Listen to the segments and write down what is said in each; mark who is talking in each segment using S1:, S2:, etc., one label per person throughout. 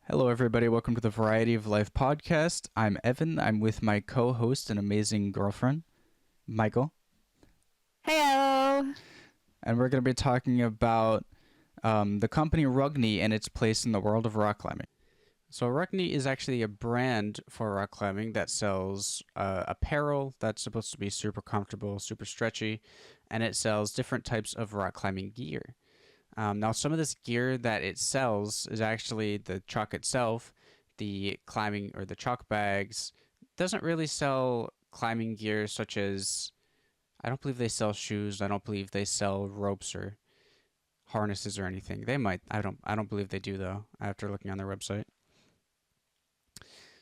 S1: Hello, everybody. Welcome to the Variety of Life podcast. I'm Evan. I'm with my co host and amazing girlfriend, Michael.
S2: Heyo.
S1: And we're going to be talking about the company Rugne and its place in the world of rock climbing. So, Rugne is actually a brand for rock climbing that sells apparel that's supposed to be super comfortable, super stretchy, and it sells different types of rock climbing gear. Now, some of this gear that it sells is actually the chalk itself, the climbing or the chalk bags. It doesn't really sell climbing gear such as I don't believe they sell shoes. I don't believe they sell ropes or harnesses or anything. They might. I don't believe they do though. After looking on their website.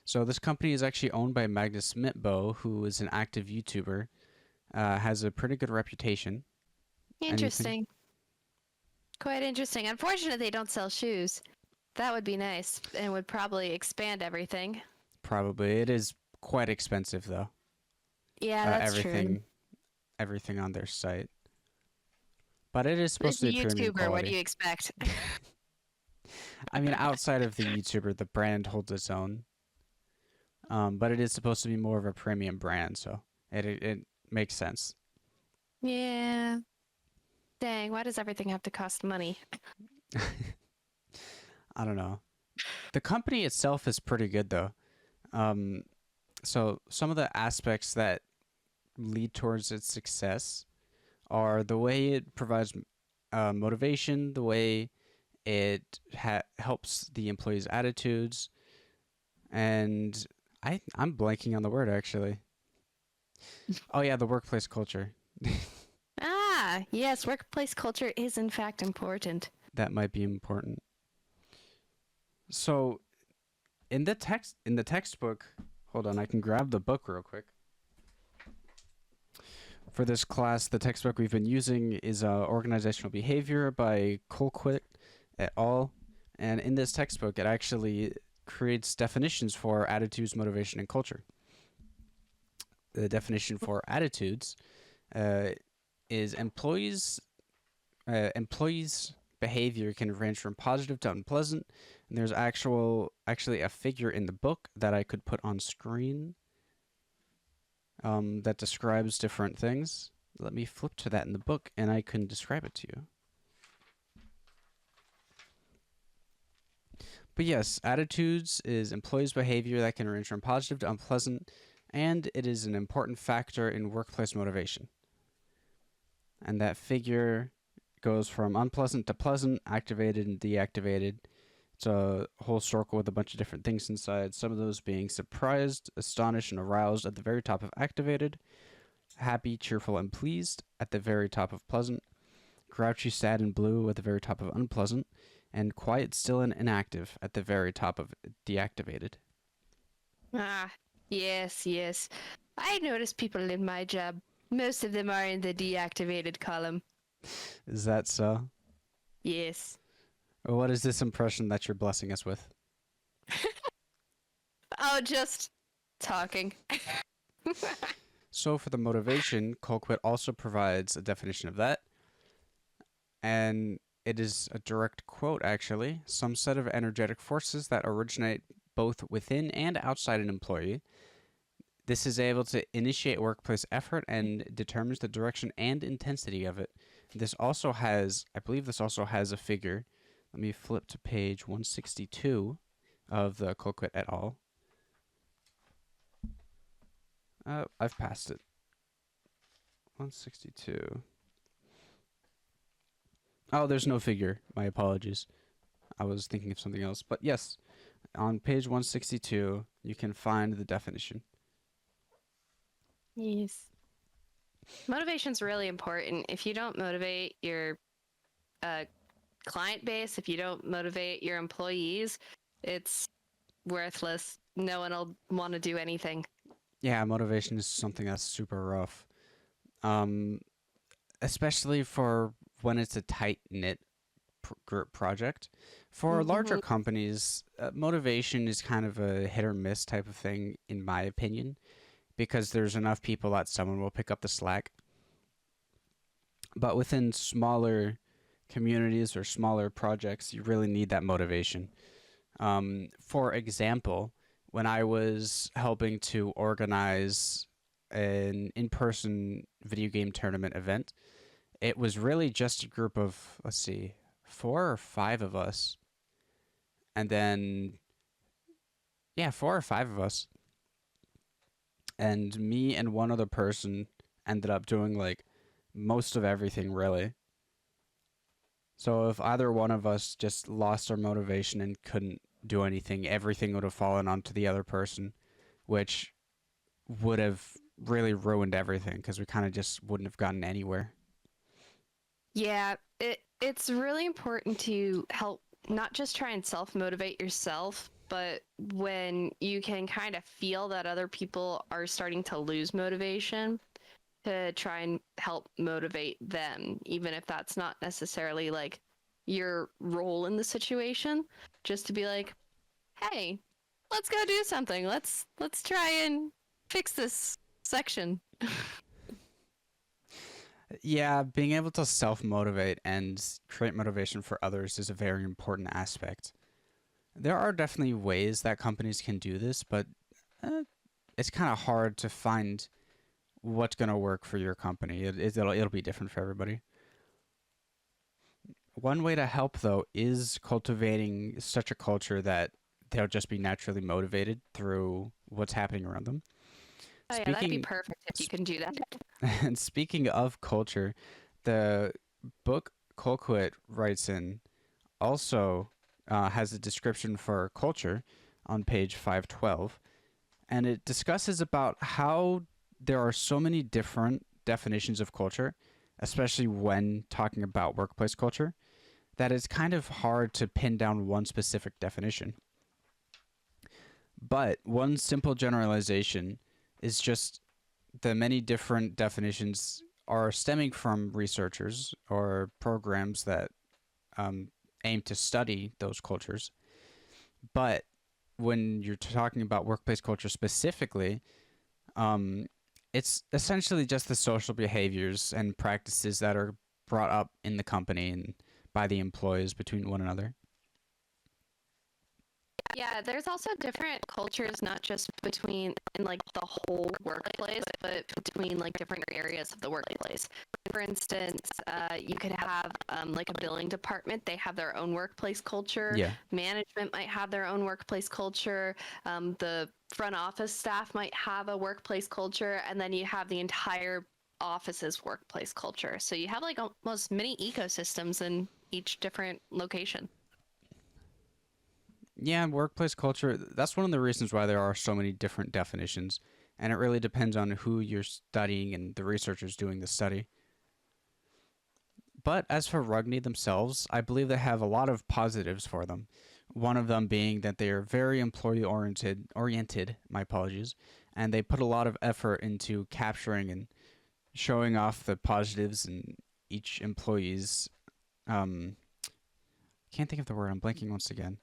S1: So this company is actually owned by Magnus Mitbo, who is an active YouTuber. Has a pretty good reputation. Anything?
S2: Interesting. Quite interesting. Unfortunately, they don't sell shoes. That would be nice and would probably expand everything.
S1: Probably. It is quite expensive though.
S2: Yeah, that's true.
S1: Everything on their site. But it is supposed
S2: It's
S1: to
S2: a
S1: be premium
S2: YouTuber. What do
S1: quality.
S2: you expect?
S1: I mean, outside of the YouTuber, the brand holds its own. But it is supposed to be more of a premium brand, so it makes sense.
S2: Yeah. Dang, why does everything have to cost money?
S1: I don't know. The company itself is pretty good though. Um, so some of the aspects that lead towards its success are the way it provides motivation, the way it helps the employees' attitudes, and I'm blanking on the word actually. Oh yeah, the workplace culture.
S2: Ah, yes, workplace culture is in fact important.
S1: That might be important. So in the textbook, hold on, I can grab the book real quick. For this class, the textbook we've been using is Organizational Behavior by Colquitt et al. And in this textbook, it actually creates definitions for attitudes, motivation, and culture. The definition for attitudes uh, is employees' behavior can range from positive to unpleasant. And there's actually a figure in the book that I could put on screen that describes different things. Let me flip to that in the book and I can describe it to you. But yes, attitudes is employees' behavior that can range from positive to unpleasant, and it is an important factor in workplace motivation. And that figure goes from unpleasant to pleasant, activated and deactivated. It's a whole circle with a bunch of different things inside, some of those being surprised, astonished, and aroused at the very top of activated, happy, cheerful, and pleased at the very top of pleasant, grouchy, sad, and blue at the very top of unpleasant, and quiet, still, and inactive at the very top of deactivated.
S2: Ah, yes, yes. I notice people in my job. Most of them are in the deactivated column.
S1: Is that so?
S2: Yes.
S1: Or what is this impression that you're blessing us with?
S2: Oh, just talking.
S1: So for the motivation, Colquitt also provides a definition of that. And it is a direct quote, actually. Some set of energetic forces that originate both within and outside an employee. This is able to initiate workplace effort and determines the direction and intensity of it. I believe this also has a figure. Let me flip to page 162 of the Colquitt et al. I've passed it. 162. Oh, there's no figure. My apologies. I was thinking of something else. But yes, on page 162, you can find the definition.
S2: Yes. Motivation's really important. If you don't motivate your client base, if you don't motivate your employees, it's worthless. No one will want to do anything.
S1: Yeah, motivation is something that's super rough. Um, Especially for when it's a tight knit group project. For larger
S2: Hmm.
S1: companies, motivation is kind of a hit or miss type of thing, in my opinion, because there's enough people that someone will pick up the slack. But within smaller communities or smaller projects, you really need that motivation. For example, when I was helping to organize an in-person video game tournament event, it was really just a group of, let's see, 4 or 5 of us. And then, yeah, 4 or 5 of us. And me and one other person ended up doing like most of everything, really. So if either one of us just lost our motivation and couldn't do anything, everything would have fallen onto the other person, which would have really ruined everything because we kind of just wouldn't have gotten anywhere.
S2: Yeah, it's really important to help not just try and self-motivate yourself, but when you can kind of feel that other people are starting to lose motivation, to try and help motivate them, even if that's not necessarily like your role in the situation, just to be like, "Hey, let's go do something. Let's try and fix this section."
S1: Yeah, being able to self motivate and create motivation for others is a very important aspect. There are definitely ways that companies can do this, but uh, it's kind of hard to find what's going to work for your company. It'll be different for everybody. One way to help, though, is cultivating such a culture that they'll just be naturally motivated through what's happening around them.
S2: Oh yeah, that'd be
S1: Speaking
S2: perfect if you can do that.
S1: and speaking of culture, the book Colquitt writes in also has a description for culture on page 512, and it discusses about how there are so many different definitions of culture, especially when talking about workplace culture, that it's kind of hard to pin down one specific definition. But one simple generalization is just the many different definitions are stemming from researchers or programs that um, aim to study those cultures. But when you're talking about workplace culture specifically, um, it's essentially just the social behaviors and practices that are brought up in the company and by the employees between one another.
S2: Yeah, there's also different cultures, not just between in like the whole workplace, but between like different areas of the workplace. For instance, you could have like a billing department. They have their own workplace culture.
S1: Yeah.
S2: Management might have their own workplace culture. The front office staff might have a workplace culture, and then you have the entire office's workplace culture. So you have like almost mini ecosystems in each different location.
S1: Yeah, workplace culture, that's one of the reasons why there are so many different definitions. And it really depends on who you're studying and the researchers doing the study. But as for Rugne themselves, I believe they have a lot of positives for them. One of them being that they are very employee oriented, my apologies, and they put a lot of effort into capturing and showing off the positives in each employee's can't think of the word, I'm blanking once again.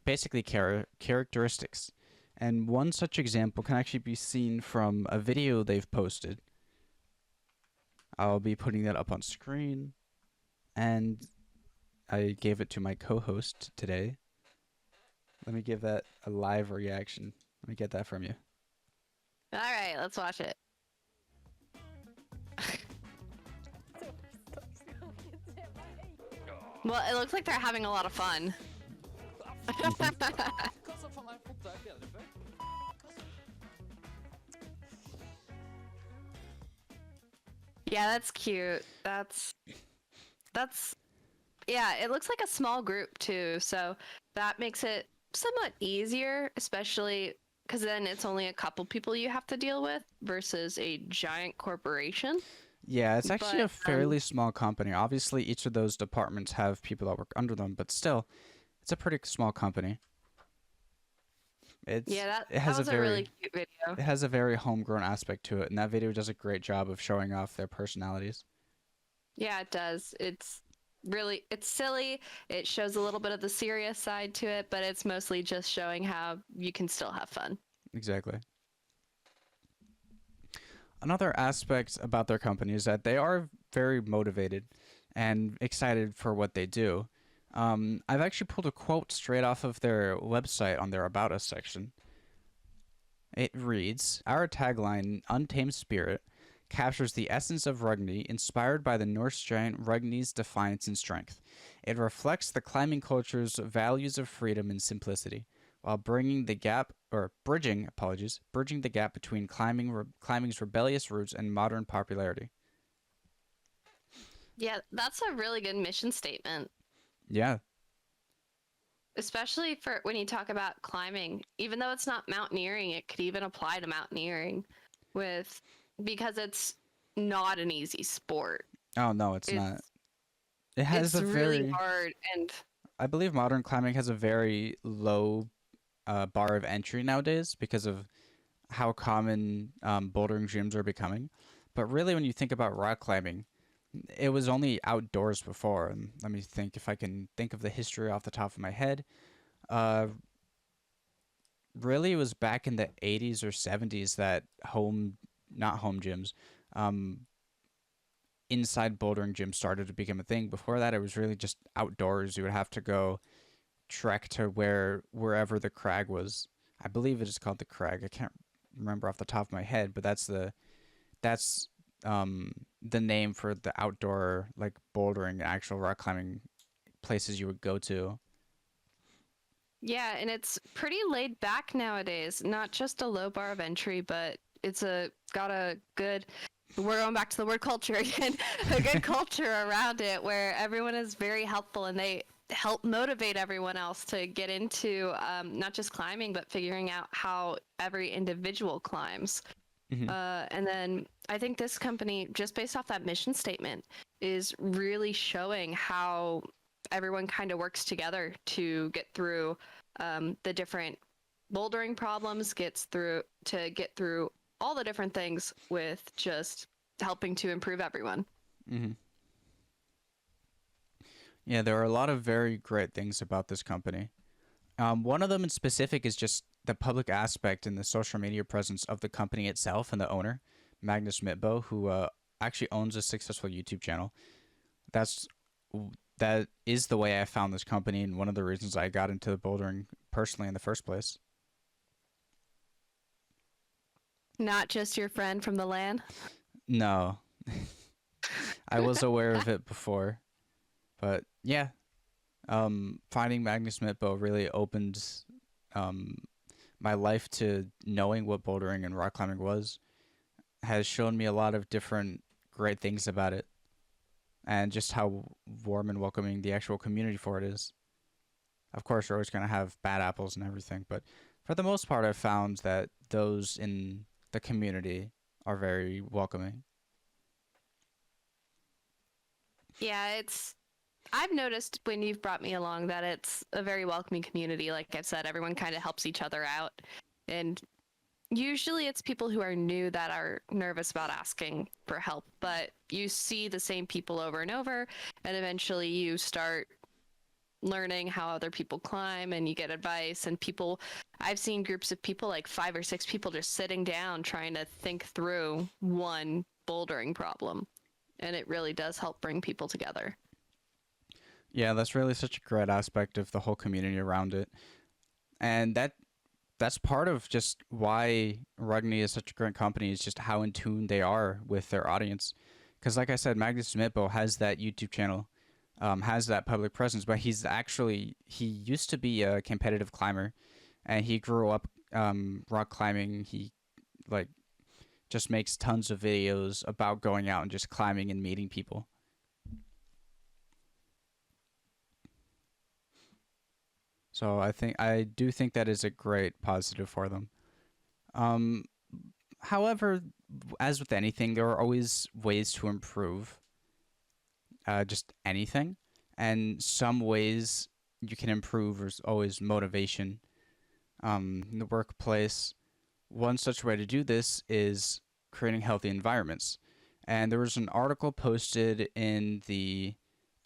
S1: Basically characteristics. And one such example can actually be seen from a video they've posted. I'll be putting that up on screen, and I gave it to my co-host today. Let me give that a live reaction. Let me get that from you.
S2: All right, let's watch it. Well, it looks like they're having a lot of fun. Yeah, that's cute. That's yeah, it looks like a small group too, so that makes it somewhat easier, especially because then it's only a couple people you have to deal with versus a giant corporation.
S1: Yeah, it's actually a
S2: But
S1: fairly small company. Obviously, each of those departments have people that work under them, but still, it's a pretty small company.
S2: yeah,
S1: It
S2: that
S1: has a
S2: was a
S1: very
S2: really cute video.
S1: it has a very homegrown aspect to it, and that video does a great job of showing off their personalities.
S2: Yeah, it does. It's silly. It shows a little bit of the serious side to it, but it's mostly just showing how you can still have fun.
S1: Exactly. Another aspect about their company is that they are very motivated and excited for what they do. I've actually pulled a quote straight off of their website on their About Us section. It reads, "Our tagline, Untamed Spirit, captures the essence of Rugne, inspired by the Norse giant Rugne's defiance and strength. It reflects the climbing culture's values of freedom and simplicity, while bridging the gap between climbing's rebellious roots and modern popularity."
S2: Yeah, that's a really good mission statement,
S1: Yeah.
S2: especially for when you talk about climbing. Even though it's not mountaineering, it could even apply to mountaineering with because it's not an easy sport.
S1: Oh no, it's not.
S2: It's
S1: It has
S2: it's
S1: a
S2: really
S1: very,
S2: hard and
S1: I believe modern climbing has a very low bar of entry nowadays because of how common bouldering gyms are becoming. But really, when you think about rock climbing, it was only outdoors before. And let me think if I can think of the history off the top of my head. Uh, Really, it was back in the 80s or 70s that not home gyms, um, inside bouldering gyms started to become a thing. Before that, it was really just outdoors. You would have to go trek to wherever the crag was. I believe it is called the crag. I can't remember off the top of my head, but that's the name for the outdoor like bouldering, actual rock climbing places you would go to.
S2: yeah, and it's pretty laid back nowadays. Not just a low bar of entry, but it's a got a good. We're going back to the word culture again. A good culture around it where everyone is very helpful and they help motivate everyone else to get into not just climbing, but figuring out how every individual climbs.
S1: Hmm.
S2: And then I think this company, just based off that mission statement, is really showing how everyone kind of works together to get through the different bouldering problems, get through all the different things with just helping to improve everyone.
S1: Hmm. Yeah, there are a lot of very great things about this company. One of them in specific is just the public aspect and the social media presence of the company itself and the owner, Magnus Mitbo, who actually owns a successful YouTube channel. That's that is the way I found this company and one of the reasons I got into bouldering personally in the first place.
S2: Not just your friend from the land.
S1: No, I was aware of it before, but yeah, finding Magnus Mitbo really opened um, my life to knowing what bouldering and rock climbing was. Has shown me a lot of different great things about it, and just how warm and welcoming the actual community for it is. Of course, you're always going to have bad apples and everything, but for the most part, I've found that those in the community are very welcoming.
S2: Yeah, I've noticed when you've brought me along that it's a very welcoming community. Like I've said, everyone kind of helps each other out. And usually it's people who are new that are nervous about asking for help, but you see the same people over and over, and eventually you start learning how other people climb and you get advice. And people, I've seen groups of people, like 5 or 6 people, just sitting down trying to think through one bouldering problem. And it really does help bring people together.
S1: Yeah, that's really such a great aspect of the whole community around it, and that's part of just why Rugne is such a great company is just how in tune they are with their audience. Because, like I said, Magnus Mitbo has that YouTube channel, has that public presence, but he used to be a competitive climber, and he grew up rock climbing. He like just makes tons of videos about going out and just climbing and meeting people. So I do think that is a great positive for them. Um, However, as with anything, there are always ways to improve just anything. And some ways you can improve is always motivation. In the workplace, one such way to do this is creating healthy environments. And there was an article posted in the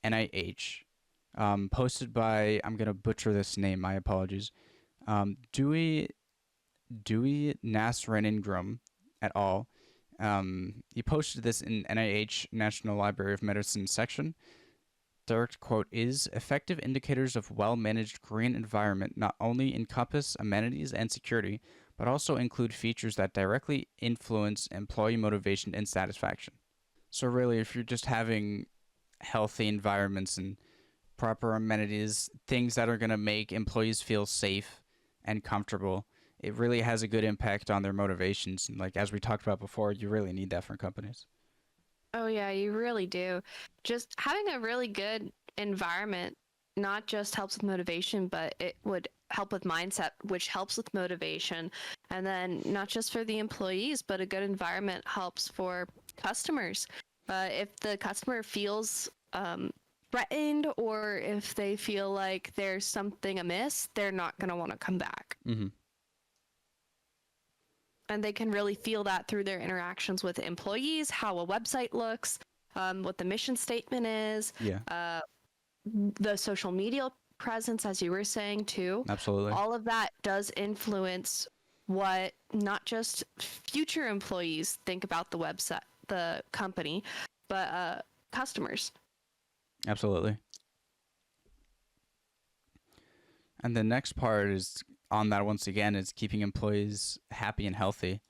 S1: NIH, posted by, I'm going to butcher this name, my apologies, Dewey Nasreningrum et al. He posted this in NIH National Library of Medicine section direct quote is effective indicators of well-managed green environment not only encompass amenities and security, but also include features that directly influence employee motivation and satisfaction. So really, if you're just having healthy environments and proper amenities, things that are going to make employees feel safe and comfortable, it really has a good impact on their motivations. And like as we talked about before, you really need that from companies.
S2: Oh yeah, you really do. Just having a really good environment not just helps with motivation, but it would help with mindset, which helps with motivation. And then not just for the employees, but a good environment helps for customers. If the customer feels threatened or if they feel like there's something amiss, they're not going to want to come back.
S1: Mm-hmm.
S2: And they can really feel that through their interactions with employees, how a website looks, what the mission statement is,
S1: Yeah,
S2: the social media presence, as you were saying too.
S1: absolutely.
S2: All of that does influence what not just future employees think about the website, the company, but customers.
S1: Absolutely. And the next part is on that once again is keeping employees happy and healthy.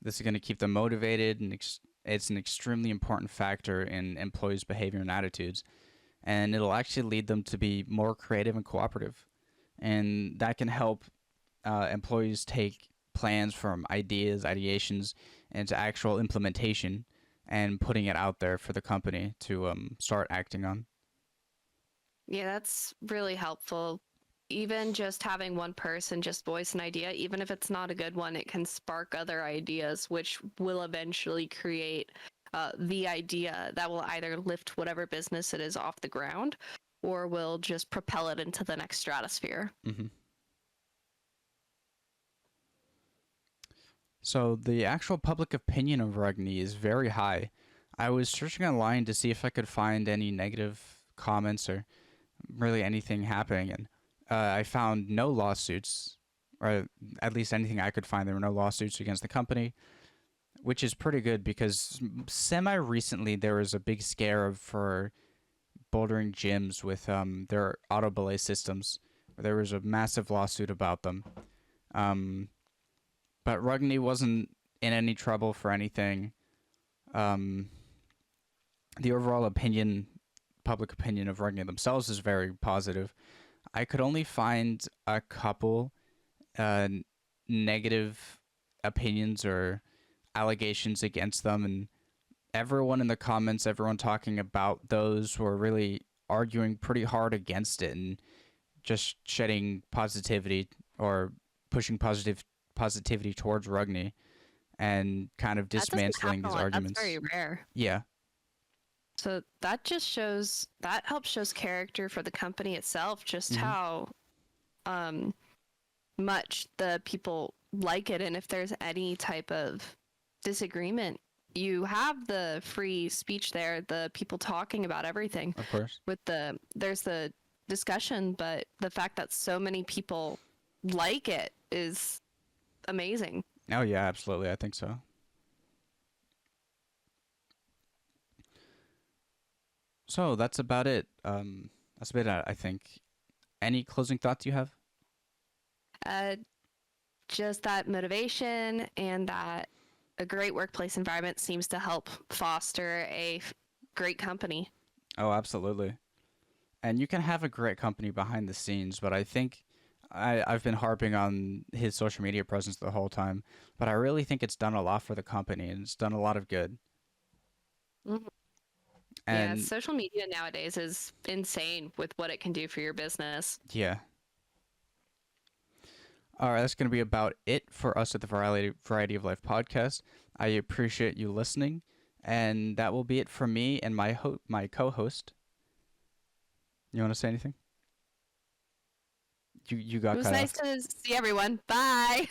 S1: This is going to keep them motivated, and it's an extremely important factor in employees' behavior and attitudes. And it'll actually lead them to be more creative and cooperative. And that can help employees take plans from ideas, ideations, into actual implementation and putting it out there for the company to start acting on.
S2: Yeah, that's really helpful. Even just having one person just voice an idea, even if it's not a good one, it can spark other ideas, which will eventually create the idea that will either lift whatever business it is off the ground or will just propel it into the next stratosphere.
S1: Mm-hmm. So the actual public opinion of Rugne is very high. I was searching online to see if I could find any negative comments or really anything happening, and I found no lawsuits, or at least anything I could find. There were no lawsuits against the company, which is pretty good because semi recently there was a big scare for bouldering gyms with their auto belay systems. There was a massive lawsuit about them. Um, but Rugne wasn't in any trouble for anything. Um, the overall public opinion of Rugne themselves is very positive. I could only find a couple uh, negative opinions or allegations against them, and everyone in the comments, everyone talking about those, were really arguing pretty hard against it and just shedding positivity or pushing positivity towards Rugne and kind of
S2: That doesn't
S1: dismantling
S2: happen a
S1: these
S2: lot. That's
S1: arguments.
S2: very rare.
S1: Yeah.
S2: So that just shows that helps shows character for the company itself, just
S1: Mhm.
S2: how um, much the people like it, and if there's any type of disagreement, you have the free speech there, the people talking about everything.
S1: Of course.
S2: There's the discussion, but the fact that so many people like it is amazing.
S1: Oh yeah, absolutely. I think so. So that's about it. That's about it, I think. Any closing thoughts you have?
S2: Uh, just that motivation and that a great workplace environment seems to help foster a great company.
S1: Oh, absolutely. And you can have a great company behind the scenes, but I think I've been harping on his social media presence the whole time, but I really think it's done a lot for the company and it's done a lot of good.
S2: Mhm. Yeah,
S1: And
S2: social media nowadays is insane with what it can do for your business.
S1: yeah. All right, that's going to be about it for us at the Variety of Life podcast. I appreciate you listening, and that will be it for me and my co-host. You want to say anything? You
S2: It
S1: got
S2: was
S1: cut
S2: nice
S1: off.
S2: to see everyone. Bye.